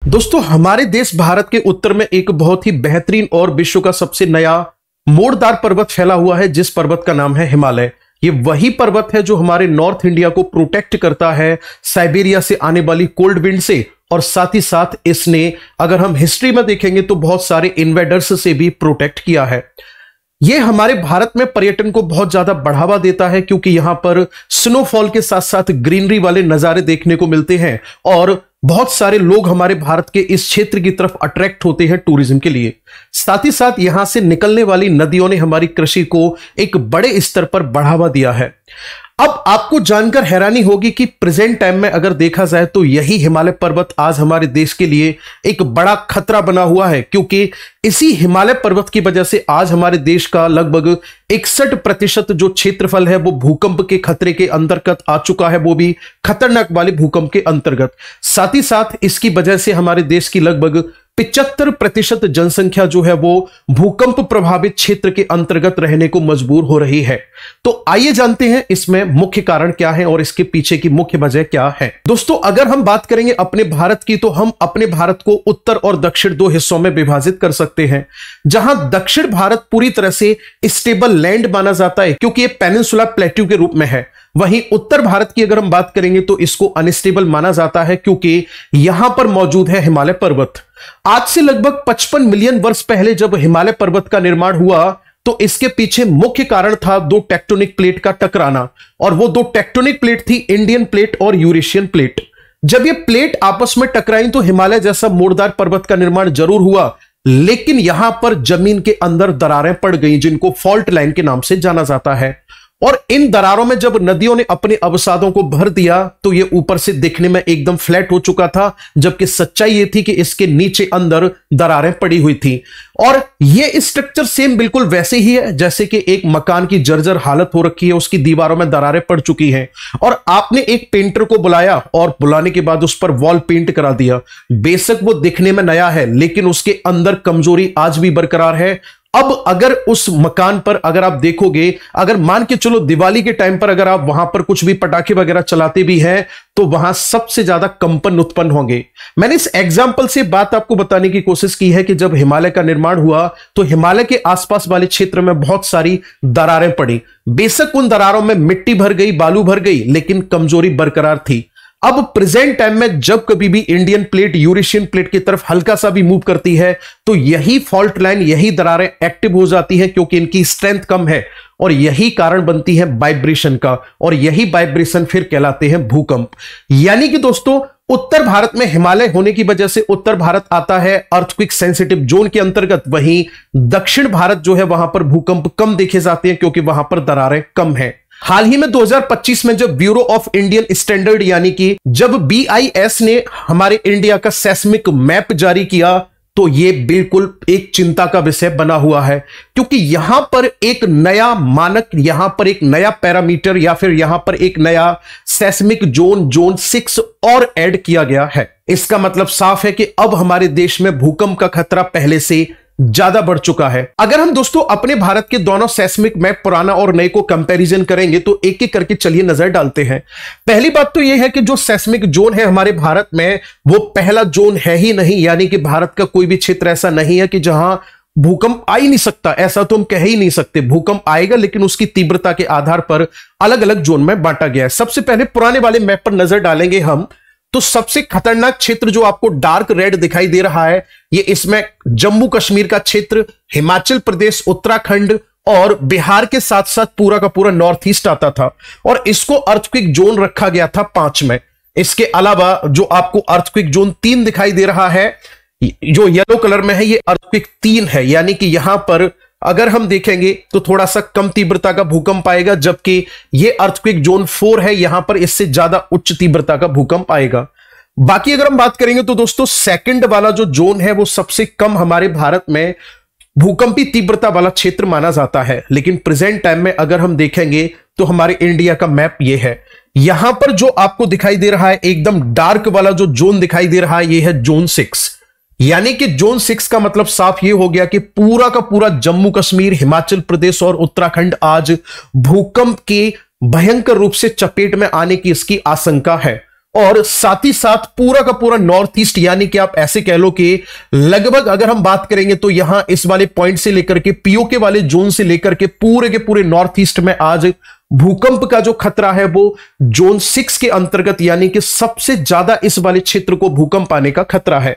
दोस्तों, हमारे देश भारत के उत्तर में एक बहुत ही बेहतरीन और विश्व का सबसे नया मोड़दार पर्वत फैला हुआ है, जिस पर्वत का नाम है हिमालय। ये वही पर्वत है जो हमारे नॉर्थ इंडिया को प्रोटेक्ट करता है साइबेरिया से आने वाली कोल्ड विंड से, और साथ ही साथ इसने, अगर हम हिस्ट्री में देखेंगे तो बहुत सारे इन्वेडर्स से भी प्रोटेक्ट किया है। ये हमारे भारत में पर्यटन को बहुत ज्यादा बढ़ावा देता है, क्योंकि यहां पर स्नोफॉल के साथ साथ ग्रीनरी वाले नजारे देखने को मिलते हैं और बहुत सारे लोग हमारे भारत के इस क्षेत्र की तरफ अट्रैक्ट होते हैं टूरिज्म के लिए। साथ ही साथ यहां से निकलने वाली नदियों ने हमारी कृषि को एक बड़े स्तर पर बढ़ावा दिया है। अब आपको जानकर हैरानी होगी कि प्रेजेंट टाइम में अगर देखा जाए तो यही हिमालय पर्वत आज हमारे देश के लिए एक बड़ा खतरा बना हुआ है, क्योंकि इसी हिमालय पर्वत की वजह से आज हमारे देश का लगभग 61% जो क्षेत्रफल है वो भूकंप के खतरे के अंतर्गत आ चुका है, वो भी खतरनाक वाले भूकंप के अंतर्गत। साथ ही साथ इसकी वजह से हमारे देश की लगभग 75% जनसंख्या जो है वो भूकंप प्रभावित क्षेत्र के अंतर्गत रहने को मजबूर हो रही है। तो आइए जानते हैं इसमें मुख्य कारण क्या है और इसके पीछे की मुख्य वजह क्या है। दोस्तों, अगर हम बात करेंगे अपने भारत की, तो हम अपने भारत को उत्तर और दक्षिण दो हिस्सों में विभाजित कर सकते हैं। जहां दक्षिण भारत पूरी तरह से स्टेबल लैंड माना जाता है, क्योंकि ये पेनिनसुला प्लेट्यू के रूप में है। वहीं उत्तर भारत की अगर हम बात करेंगे तो इसको अनस्टेबल माना जाता है, क्योंकि यहां पर मौजूद है हिमालय पर्वत। आज से लगभग 55 मिलियन वर्ष पहले जब हिमालय पर्वत का निर्माण हुआ तो इसके पीछे मुख्य कारण था दो टेक्टोनिक प्लेट का टकराना, और वो दो टेक्टोनिक प्लेट थी इंडियन प्लेट और यूरेशियन प्लेट। जब ये प्लेट आपस में टकराई तो हिमालय जैसा मोड़दार पर्वत का निर्माण जरूर हुआ, लेकिन यहां पर जमीन के अंदर दरारें पड़ गई, जिनको फॉल्ट लाइन के नाम से जाना जाता है। और इन दरारों में जब नदियों ने अपने अवसादों को भर दिया तो ये ऊपर से दिखने में एकदम फ्लैट हो चुका था, जबकि सच्चाई ये थी कि इसके नीचे अंदर दरारें पड़ी हुई थी। और ये स्ट्रक्चर सेम बिल्कुल वैसे ही है जैसे कि एक मकान की जर्जर हालत हो रखी है, उसकी दीवारों में दरारें पड़ चुकी हैं, और आपने एक पेंटर को बुलाया और बुलाने के बाद उस पर वॉल पेंट करा दिया। बेशक वो दिखने में नया है, लेकिन उसके अंदर कमजोरी आज भी बरकरार है। अब अगर उस मकान पर अगर आप देखोगे, अगर मान के चलो दिवाली के टाइम पर अगर आप वहां पर कुछ भी पटाखे वगैरह चलाते भी हैं तो वहां सबसे ज्यादा कंपन उत्पन्न होंगे। मैंने इस एग्जाम्पल से बात आपको बताने की कोशिश की है कि जब हिमालय का निर्माण हुआ तो हिमालय के आसपास वाले क्षेत्र में बहुत सारी दरारें पड़ी। बेशक उन दरारों में मिट्टी भर गई, बालू भर गई, लेकिन कमजोरी बरकरार थी। अब प्रेजेंट टाइम में जब कभी भी इंडियन प्लेट यूरेशियन प्लेट की तरफ हल्का सा भी मूव करती है तो यही फॉल्ट लाइन, यही दरारें एक्टिव हो जाती है, क्योंकि इनकी स्ट्रेंथ कम है, और यही कारण बनती है वाइब्रेशन का, और यही वाइब्रेशन फिर कहलाते हैं भूकंप। यानी कि दोस्तों, उत्तर भारत में हिमालय होने की वजह से उत्तर भारत आता है अर्थक्वेक सेंसिटिव जोन के अंतर्गत। वहीं दक्षिण भारत जो है वहां पर भूकंप कम देखे जाते हैं, क्योंकि वहां पर दरारें कम है। हाल ही में 2025 में जब ब्यूरो ऑफ इंडियन स्टैंडर्ड यानी कि जब BIS ने हमारे इंडिया का सेस्मिक मैप जारी किया तो यह बिल्कुल एक चिंता का विषय बना हुआ है, क्योंकि यहां पर एक नया मानक, यहां पर एक नया पैरामीटर, या फिर यहां पर एक नया सेस्मिक जोन 6 और ऐड किया गया है। इसका मतलब साफ है कि अब हमारे देश में भूकंप का खतरा पहले से ज्यादा बढ़ चुका है। अगर हम दोस्तों अपने भारत के दोनों सेस्मिक मैप पुराना और नए को कंपैरिजन करेंगे तो एक एक करके चलिए नजर डालते हैं। पहली बात तो यह है कि जो सेस्मिक जोन है हमारे भारत में वो पहला जोन है ही नहीं, यानी कि भारत का कोई भी क्षेत्र ऐसा नहीं है कि जहां भूकंप आ ही नहीं सकता। ऐसा तो हम कह ही नहीं सकते, भूकंप आएगा, लेकिन उसकी तीव्रता के आधार पर अलग अलग जोन में बांटा गया है। सबसे पहले पुराने वाले मैप पर नजर डालेंगे हम, तो सबसे खतरनाक क्षेत्र जो आपको डार्क रेड दिखाई दे रहा है, ये इसमें जम्मू कश्मीर का क्षेत्र, हिमाचल प्रदेश, उत्तराखंड और बिहार के साथ साथ पूरा का पूरा नॉर्थ ईस्ट आता था, और इसको अर्थक्वेक जोन रखा गया था 5 में। इसके अलावा जो आपको अर्थक्वेक जोन 3 दिखाई दे रहा है, जो येलो कलर में है, ये अर्थक्वेक 3 है, यानी कि यहां पर अगर हम देखेंगे तो थोड़ा सा कम तीव्रता का भूकंप आएगा, जबकि ये अर्थक्वेक जोन 4 है, यहां पर इससे ज्यादा उच्च तीव्रता का भूकंप आएगा। बाकी अगर हम बात करेंगे तो दोस्तों सेकंड वाला जो जोन है वो सबसे कम हमारे भारत में भूकंपी तीव्रता वाला क्षेत्र माना जाता है। लेकिन प्रेजेंट टाइम में अगर हम देखेंगे तो हमारे इंडिया का मैप ये है। यहां पर जो आपको दिखाई दे रहा है एकदम डार्क वाला जो जोन दिखाई दे रहा है, ये है जोन 6। यानी कि जोन 6 का मतलब साफ ये हो गया कि पूरा का पूरा जम्मू कश्मीर, हिमाचल प्रदेश और उत्तराखंड आज भूकंप के भयंकर रूप से चपेट में आने की इसकी आशंका है। और साथ ही साथ पूरा का पूरा नॉर्थ ईस्ट, यानी कि आप ऐसे कह लो कि लगभग अगर हम बात करेंगे तो यहां इस वाले पॉइंट से लेकर के पीओके वाले जोन से लेकर के पूरे नॉर्थ ईस्ट में आज भूकंप का जो खतरा है वो जोन 6 के अंतर्गत, यानी कि सबसे ज्यादा इस वाले क्षेत्र को भूकंप आने का खतरा है।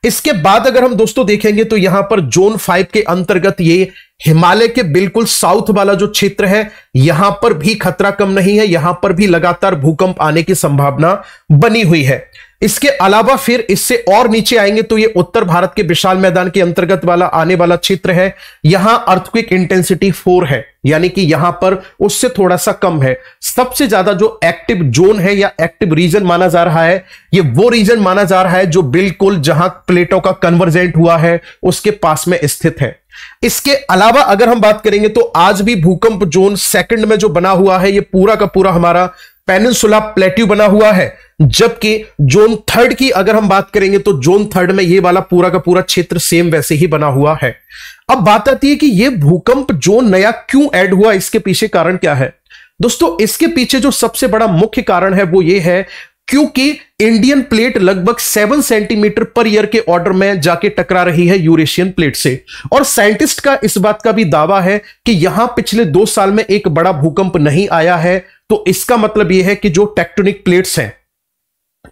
इसके बाद अगर हम दोस्तों देखेंगे तो यहां पर जोन 5 के अंतर्गत ये हिमालय के बिल्कुल साउथ वाला जो क्षेत्र है, यहां पर भी खतरा कम नहीं है, यहां पर भी लगातार भूकंप आने की संभावना बनी हुई है। इसके अलावा फिर इससे और नीचे आएंगे तो ये उत्तर भारत के विशाल मैदान के अंतर्गत वाला आने वाला क्षेत्र है। यहां अर्थक्वेक इंटेंसिटी 4 है, यानी कि यहां पर उससे थोड़ा सा कम है। सबसे ज्यादा जो एक्टिव जोन है या एक्टिव रीजन माना जा रहा है, ये वो रीजन माना जा रहा है जो बिल्कुल जहां प्लेटों का कन्वर्जेंट हुआ है उसके पास में स्थित है। इसके अलावा अगर हम बात करेंगे तो आज भी भूकंप जोन 2 में जो बना हुआ है, ये पूरा का पूरा हमारा पेनिनसुला प्लेट्यू बना हुआ है। जबकि जोन 3 की अगर हम बात करेंगे तो जोन 3 में ये वाला पूरा का पूरा क्षेत्र सेम वैसे ही बना हुआ है। अब बात आती है कि ये भूकंप जोन नया क्यों ऐड हुआ, इसके पीछे कारण क्या है। दोस्तों इसके पीछे जो सबसे बड़ा मुख्य कारण है वो ये है क्योंकि इंडियन प्लेट लगभग 7 सेंटीमीटर पर ईयर के ऑर्डर में जाके टकरा रही है यूरेशियन प्लेट से। और साइंटिस्ट का इस बात का भी दावा है कि यहां पिछले 2 साल में एक बड़ा भूकंप नहीं आया है। तो इसका मतलब यह है कि जो टेक्टोनिक प्लेट्स हैं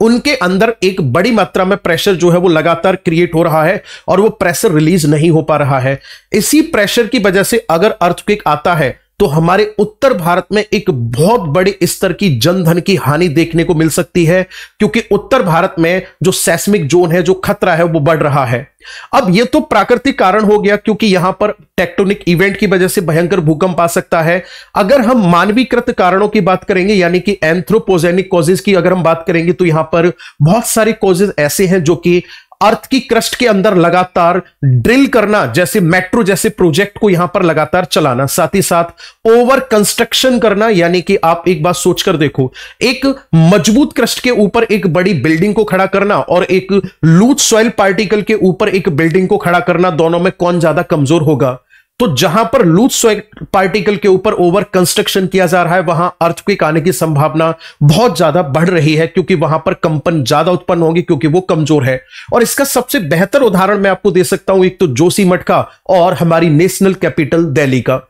उनके अंदर एक बड़ी मात्रा में प्रेशर जो है वो लगातार क्रिएट हो रहा है और वो प्रेशर रिलीज नहीं हो पा रहा है। इसी प्रेशर की वजह से अगर अर्थक्वेक आता है तो हमारे उत्तर भारत में एक बहुत बड़े स्तर की जनधन की हानि देखने को मिल सकती है, क्योंकि उत्तर भारत में जो सेस्मिक जोन है, जो खतरा है वो बढ़ रहा है। अब ये तो प्राकृतिक कारण हो गया क्योंकि यहां पर टेक्टोनिक इवेंट की वजह से भयंकर भूकंप आ सकता है। अगर हम मानवीकृत कारणों की बात करेंगे, यानी कि एंथ्रोपोजेनिक कॉजेज की अगर हम बात करेंगे, तो यहां पर बहुत सारे कॉजेज ऐसे हैं जो कि अर्थ की क्रस्ट के अंदर लगातार ड्रिल करना, जैसे मेट्रो जैसे प्रोजेक्ट को यहां पर लगातार चलाना, साथ ही साथ ओवर कंस्ट्रक्शन करना, यानी कि आप एक बात सोचकर देखो, एक मजबूत क्रस्ट के ऊपर एक बड़ी बिल्डिंग को खड़ा करना और एक लूज सॉइल पार्टिकल के ऊपर एक बिल्डिंग को खड़ा करना, दोनों में कौन ज्यादा कमजोर होगा। तो जहां पर लूज सॉइल पार्टिकल के ऊपर ओवर कंस्ट्रक्शन किया जा रहा है वहां अर्थक्वेक आने की संभावना बहुत ज्यादा बढ़ रही है, क्योंकि वहां पर कंपन ज्यादा उत्पन्न होगी क्योंकि वो कमजोर है। और इसका सबसे बेहतर उदाहरण मैं आपको दे सकता हूं, एक तो जोशीमठ का और हमारी नेशनल कैपिटल दिल्ली का।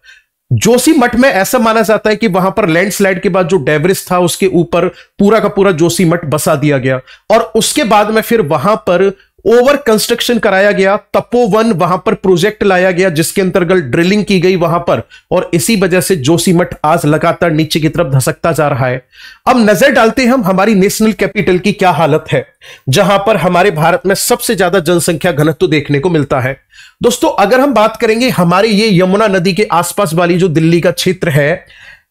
जोशीमठ में ऐसा माना जाता है कि वहां पर लैंडस्लाइड के बाद जो डेवरिस था उसके ऊपर पूरा का पूरा जोशीमठ बसा दिया गया और उसके बाद में फिर वहां पर ओवर कंस्ट्रक्शन कराया गया। तपोवन वहां पर प्रोजेक्ट लाया गया जिसके अंतर्गत ड्रिलिंग की गई वहां पर, और इसी वजह से जोशीमठ आज लगातार नीचे की तरफ धसकता जा रहा है। अब नजर डालते हैं हम हमारी नेशनल कैपिटल की क्या हालत है, जहां पर हमारे भारत में सबसे ज्यादा जनसंख्या घनत्व देखने को मिलता है। दोस्तों अगर हम बात करेंगे हमारे ये यमुना नदी के आसपास वाली जो दिल्ली का क्षेत्र है,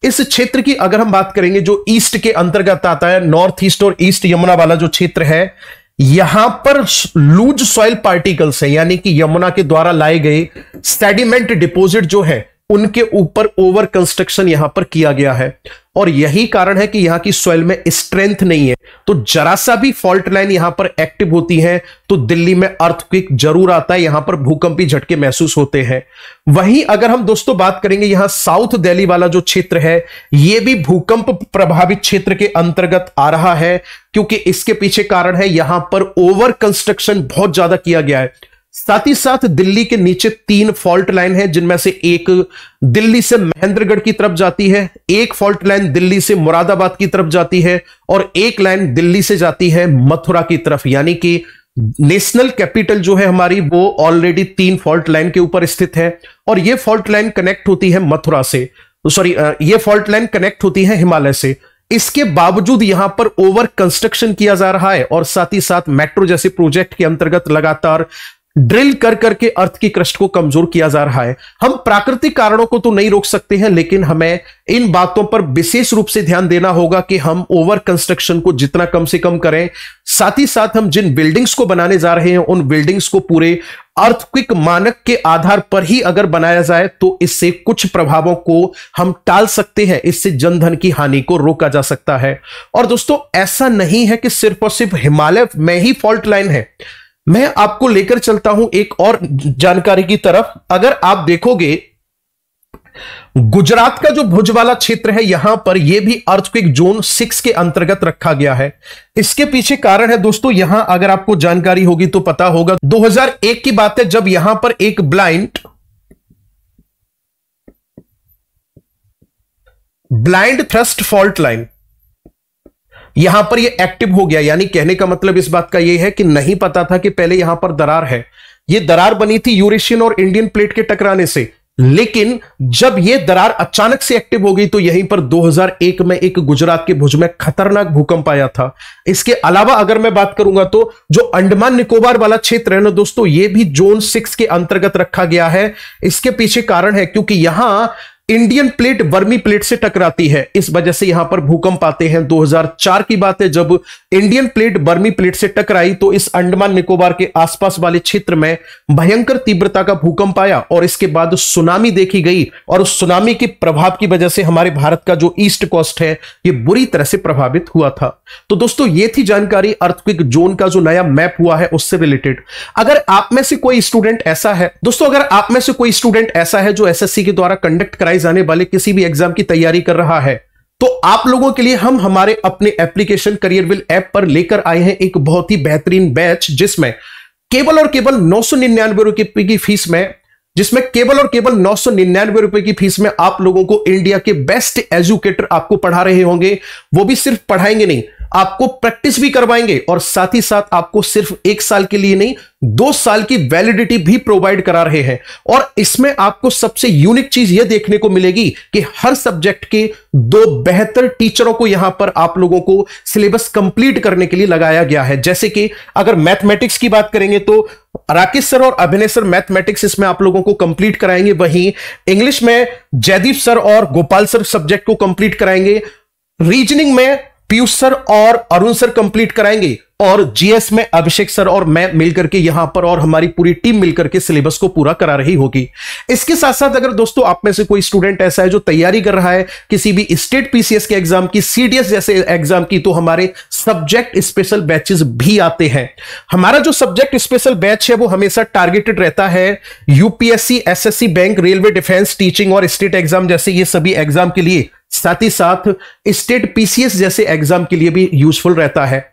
इस क्षेत्र की अगर हम बात करेंगे जो ईस्ट के अंतर्गत आता है, नॉर्थ ईस्ट और ईस्ट यमुना वाला जो क्षेत्र है, यहां पर लूज सॉइल पार्टिकल्स है, यानी कि यमुना के द्वारा लाए गए सेडिमेंट डिपॉजिट जो है उनके ऊपर ओवर कंस्ट्रक्शन यहां पर किया गया है। और यही कारण है कि यहां की सॉइल में स्ट्रेंथ नहीं है, तो जरा सा भी फॉल्ट लाइन यहां पर एक्टिव होती है तो दिल्ली में अर्थक्वेक जरूर आता है, यहां पर भूकंपी झटके महसूस होते हैं। वहीं अगर हम दोस्तों बात करेंगे यहां साउथ दिल्ली वाला जो क्षेत्र है, यह भी भूकंप प्रभावित क्षेत्र के अंतर्गत आ रहा है, क्योंकि इसके पीछे कारण है यहां पर ओवर कंस्ट्रक्शन बहुत ज्यादा किया गया है। साथ ही साथ दिल्ली के नीचे 3 फॉल्ट लाइन है, जिनमें से एक दिल्ली से महेंद्रगढ़ की तरफ जाती है, एक फॉल्ट लाइन दिल्ली से मुरादाबाद की तरफ जाती है और एक लाइन दिल्ली से जाती है मथुरा की तरफ। यानी कि नेशनल कैपिटल जो है हमारी वो ऑलरेडी 3 फॉल्ट लाइन के ऊपर स्थित है और ये फॉल्ट लाइन कनेक्ट होती है मथुरा से, ये फॉल्ट लाइन कनेक्ट होती है हिमालय से। इसके बावजूद यहां पर ओवर कंस्ट्रक्शन किया जा रहा है और साथ ही साथ मेट्रो जैसे प्रोजेक्ट के अंतर्गत लगातार ड्रिल कर करके अर्थ की क्रस्ट को कमजोर किया जा रहा है। हम प्राकृतिक कारणों को तो नहीं रोक सकते हैं, लेकिन हमें इन बातों पर विशेष रूप से ध्यान देना होगा कि हम ओवर कंस्ट्रक्शन को जितना कम से कम करें। साथ ही साथ हम जिन बिल्डिंग्स को बनाने जा रहे हैं उन बिल्डिंग्स को पूरे अर्थक्वेक मानक के आधार पर ही अगर बनाया जाए तो इससे कुछ प्रभावों को हम टाल सकते हैं, इससे जनधन की हानि को रोका जा सकता है। और दोस्तों ऐसा नहीं है कि सिर्फ और सिर्फ हिमालय में ही फॉल्ट लाइन है, मैं आपको लेकर चलता हूं एक और जानकारी की तरफ। अगर आप देखोगे गुजरात का जो भुज वाला क्षेत्र है यहां पर यह भी अर्थक्वेक जोन 6 के अंतर्गत रखा गया है। इसके पीछे कारण है दोस्तों, यहां अगर आपको जानकारी होगी तो पता होगा, 2001 की बात है जब यहां पर एक ब्लाइंड थ्रस्ट फॉल्ट लाइन यहां पर ये एक्टिव हो गया। यानी कहने का मतलब इस बात का ये है कि नहीं पता था कि पहले यहां पर दरार है। ये दरार बनी थी यूरेशियन और इंडियन प्लेट के टकराने से, लेकिन जब ये दरार अचानक से एक्टिव हो गई तो यहीं पर 2001 में एक गुजरात के भुज में खतरनाक भूकंप आया था। इसके अलावा अगर मैं बात करूंगा तो जो अंडमान निकोबार वाला क्षेत्र है ना दोस्तों, ये भी जोन 6 के अंतर्गत रखा गया है। इसके पीछे कारण है क्योंकि यहां इंडियन प्लेट वर्मी प्लेट से टकराती है, इस वजह से यहां पर भूकंप आते हैं। 2004 की बात है जब इंडियन प्लेट वर्मी प्लेट से टकराई तो इस अंडमान निकोबार के आसपास वाले क्षेत्र में भयंकर तीव्रता का भूकंप आया और इसके बाद सुनामी देखी गई और उस सुनामी के प्रभाव की वजह से हमारे भारत का जो ईस्ट कोस्ट है ये बुरी तरह से प्रभावित हुआ था। तो दोस्तों ये थी जानकारी अर्थक्वेक जोन का जो नया मैप हुआ है उससे रिलेटेड। अगर आप में से कोई स्टूडेंट ऐसा है दोस्तों, अगर आप में से कोई स्टूडेंट ऐसा है जो एसएससी के द्वारा कंडक्ट कराई जाने वाले किसी भी एग्जाम की तैयारी कर रहा है, तो आप लोगों के लिए हम हमारे अपने एप्लीकेशन करियरविल ऐप पर लेकर आए हैं एक बहुत ही बेहतरीन बैच, जिसमें केवल और केवल 999 रुपए की फीस में आप लोगों को इंडिया के बेस्ट एजुकेटर आपको पढ़ा रहे होंगे। वो भी सिर्फ पढ़ाएंगे नहीं, आपको प्रैक्टिस भी करवाएंगे और साथ ही साथ आपको सिर्फ 1 साल के लिए नहीं 2 साल की वैलिडिटी भी प्रोवाइड करा रहे हैं। और इसमें आपको सबसे यूनिक चीज यह देखने को मिलेगी कि हर सब्जेक्ट के 2 बेहतर टीचरों को यहां पर आप लोगों को सिलेबस कंप्लीट करने के लिए लगाया गया है। जैसे कि अगर मैथमेटिक्स की बात करेंगे तो राकेश सर और अभिनय सर मैथमेटिक्स इसमें आप लोगों को कंप्लीट कराएंगे, वहीं इंग्लिश में जयदीप सर और गोपाल सर सब्जेक्ट को कंप्लीट कराएंगे, रीजनिंग में पीयूष सर और अरुण सर कंप्लीट कराएंगे और जीएस में अभिषेक सर और मैं मिलकर के यहां पर और हमारी पूरी टीम मिलकर के सिलेबस को पूरा करा रही होगी। इसके साथ साथ अगर दोस्तों आप में से कोई स्टूडेंट ऐसा है जो तैयारी कर रहा है किसी भी स्टेट पीसीएस के एग्जाम की, सीडीएस जैसे एग्जाम की, तो हमारे सब्जेक्ट स्पेशल बैचेस भी आते हैं। हमारा जो सब्जेक्ट स्पेशल बैच है वो हमेशा टारगेटेड रहता है UPSC, SSC, bank, railway, defence, teaching और स्टेट एग्जाम जैसे ये सभी एग्जाम के लिए, साथ ही साथ स्टेट पीसीएस जैसे एग्जाम के लिए भी यूजफुल रहता है।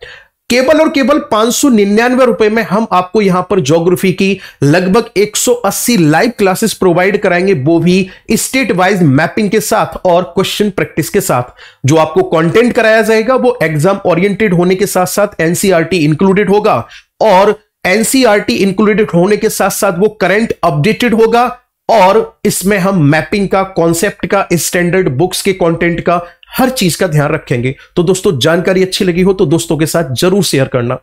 केवल और केवल 599 रुपए में हम आपको यहां पर ज्योग्राफी की लगभग 180 लाइव क्लासेस प्रोवाइड कराएंगे, वो भी स्टेट वाइज मैपिंग के साथ और क्वेश्चन प्रैक्टिस के साथ। जो आपको कंटेंट कराया जाएगा वो एग्जाम ओरिएंटेड होने के साथ साथ एनसीईआरटी इंक्लूडेड होगा और एनसीईआरटी इंक्लूडेड होने के साथ साथ वो करंट अपडेटेड होगा और इसमें हम मैपिंग का, कॉन्सेप्ट का, स्टैंडर्ड बुक्स के कंटेंट का, हर चीज का ध्यान रखेंगे। तो दोस्तों जानकारी अच्छी लगी हो तो दोस्तों के साथ जरूर शेयर करना।